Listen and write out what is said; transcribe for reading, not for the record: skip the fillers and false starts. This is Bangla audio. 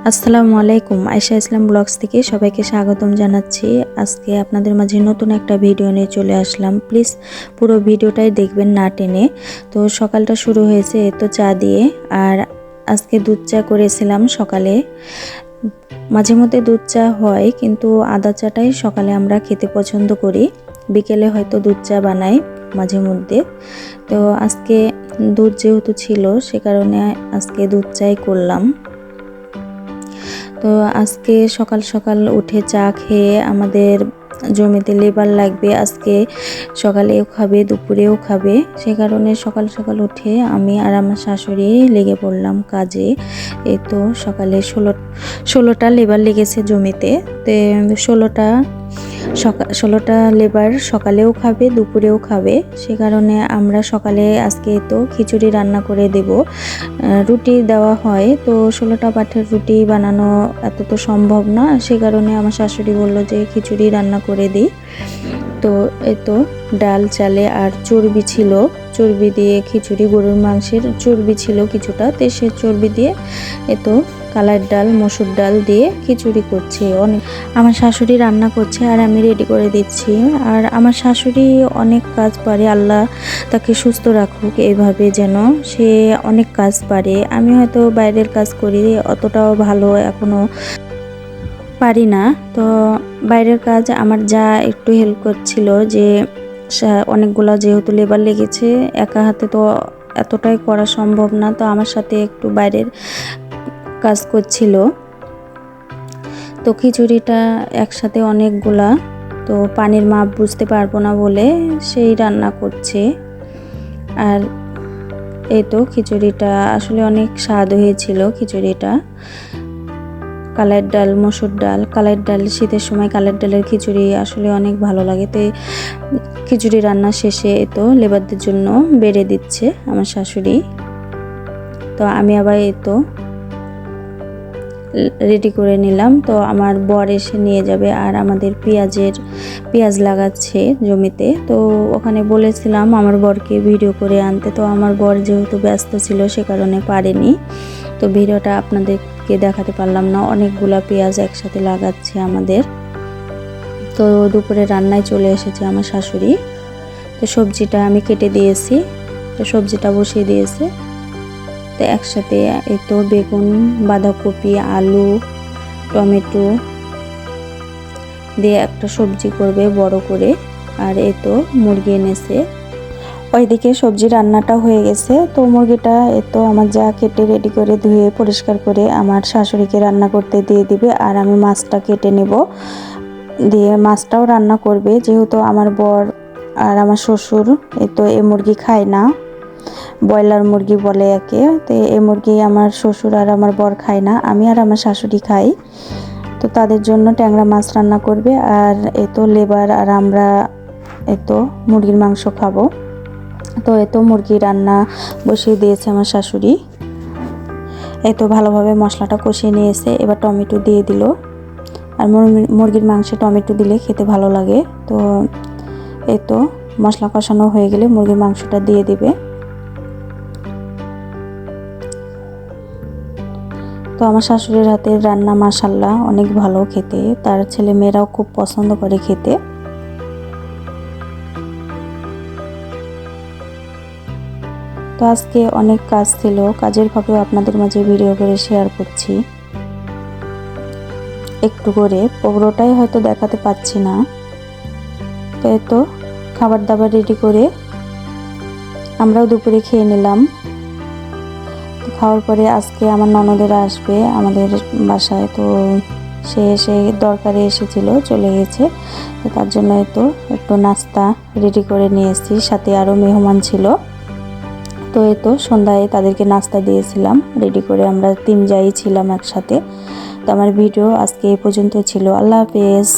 আসসালামু আলাইকুম, আয়েশা ইসলাম ব্লগস থেকে সবাইকে স্বাগতম জানাচ্ছি। আজকে আপনাদের মাঝে নতুন একটা ভিডিও নিয়ে চলে আসলাম। প্লিজ পুরো ভিডিওটাই দেখবেন না টেনে। তো সকালটা শুরু হয়েছে তো চা দিয়ে, আর আজকে দুধ চা করেছিলাম সকালে। মাঝে মধ্যে দুধ চা হয়, কিন্তু আদা চাটাই সকালে আমরা খেতে পছন্দ করি। বিকেলে হয়তো দুধ চা বানাই মাঝে মধ্যে। তো আজকে দুধ যেহেতু ছিল, সে কারণে আজকে দুধ চাই করলাম। তো আজকে সকাল সকাল উঠে চা খেয়ে আমাদের জমিতে লেবার লাগবে, আজকে সকালেও খাবে দুপুরেও খাবে। সে কারণে সকাল সকাল উঠে আমি আর আমার শাশুড়ি লেগে পড়লাম কাজে। এই তো সকালে 16টা লেবার লেগেছে জমিতে। তো 16টা লেবার সকালেও খাবে দুপুরেও খাবে। সে কারণে আমরা সকালে আজকে তো খিচুড়ি রান্না করে দেব। রুটি দেওয়া হয়, তো 16টা পাঠের রুটি বানানো এত তো সম্ভব না। সে কারণে আমার শাশুড়ি বলল যে খিচুড়ি রান্না করে দিই। তো এই তো ডাল চালে আর চর্বি ছিল, চর্বি দিয়ে খিচুড়ি, গরুর মাংসের চর্বি ছিল কিছুটা, তো সে চর্বি দিয়ে তো কালার ডাল মসুর ডাল দিয়ে খিচুড়ি করছি। আমার শাশুড়ি রান্না করছে আর আমি রেডি করে দিচ্ছি। আর আমার শাশুড়ি অনেক কাজ পারে, আল্লাহ তাকে সুস্থ রাখুক এইভাবে, যেন সে অনেক কাজ পারে। আমি হয়তো বাইরের কাজ করি, অতটাও ভালো এখনো পারি না। তো বাইরের কাজ আমার যা একটু হেল্প করছিল, যে অনেকগুলো যেহেতু লেবার লেগেছে, একা হাতে তো এতটাই করা সম্ভব না। তো আমার সাথে একটু বাইরের কাজ করছিল। তো খিচুড়িটা একসাথে অনেকগুলা, তো পানির মাপ বুঝতে পারবো না বলে সেই রান্না করছে। আর এই তো খিচুড়িটা আসলে অনেক স্বাদ হয়েছিল। খিচুড়িটা কালের ডাল মসুর ডাল, কালের ডাল শীতের সময় কালের ডালের খিচুড়ি আসলে অনেক ভালো লাগে। তো খিচুড়ি রান্না শেষে তো লেবারদের জন্য বেড়ে দিচ্ছে আমার শাশুড়ি। তো আমি আবার তো রেডি করে নিলাম। তো আমার বর এসে নিয়ে যাবে, আর আমাদের পেঁয়াজ লাগাচ্ছে জমিতে। তো ওখানে বলেছিলাম আমার বরকে ভিডিও করে আনতে, তো আমার বর যেহেতু ব্যস্ত ছিল সে কারণে পারেনি। তো ভিডিওটা আপনাদেরকে দেখাতে পারলাম না। অনেকগুলা পেঁয়াজ একসাথে লাগাচ্ছে আমাদের। তো দুপুরে রান্নায় চলে এসেছে আমার শাশুড়ি। তো সবজিটা আমি কেটে দিয়েছি, তো সবজিটা বসিয়ে দিয়েছে। তো একসাথে এই তো বেগুন, বাঁধাকপি, আলু, টমেটো দিয়ে একটা সবজি করবে বড় করে। আর এই তো মুরগি এনেছে। ওইদিকে সবজি রান্নাটা হয়ে গেছে। তো মুরগিটা তো আমার যা কেটে রেডি করে ধুয়ে পরিষ্কার করে আমার শাশুড়িকে রান্না করতে দিয়ে দিবে, আর আমি মাছটা কেটে নেব, দিয়ে মাছটাও রান্না করবে। যেহেতু আমার বর আর আমার শ্বশুর তো এই মুরগি খায় না, ব্রয়লার মুরগি বলে একে। তো এই মুরগি আমার শ্বশুর আর আমার বর খায় না, আমি আর আমার শাশুড়ি খাই। তো তাদের জন্য ট্যাংরা মাছ রান্না করবে, আর তো লেবার আর আমরা তো মুরগির মাংস খাবো। তো তো মুরগি রান্না বসিয়ে দিয়েছে আমার শাশুড়ি। তো ভালোভাবে মশলাটা কষিয়ে নিয়েছে, এবার টমেটো দিয়ে দিল। আর মুরগির মাংসে টমেটো দিলে খেতে ভালো লাগে। তো তো মশলা কষানো হয়ে গেলে মুরগির মাংসটা দিয়ে দিবে। তো আমার শাশুড়ির হাতের রান্না মাশাআল্লাহ অনেক ভালো খেতে, তার ছেলে মেয়েরাও খুব পছন্দ করে খেতে। তো আজকে অনেক কাজ ছিল, কাজের ফাঁকেও আপনাদের মাঝে ভিডিও করে শেয়ার করছি একটু করে, পুরোটাই হয়তো দেখাতে পাচ্ছি না। তো তো খাবার দাবার রেডি করে আমরাও দুপুরে খেয়ে নিলাম। খাওয়ার পরে আজকে আমার ননদেরা আসবে আমাদের বাসায়। তো সে এসে দরকারে এসেছিল, চলে গেছে। তো তার জন্য তো একটু নাস্তা রেডি করে নিয়েছি, সাথে আরও মেহমান ছিল। তো তো সন্ধ্যায় তাদেরকে নাস্তা দিয়েছিলাম রেডি করে, আমরা 3 জায়ই ছিলাম একসাথে। তো আমার ভিডিও আজকে এই পর্যন্ত ছিল। আল্লাহ হাফেজ।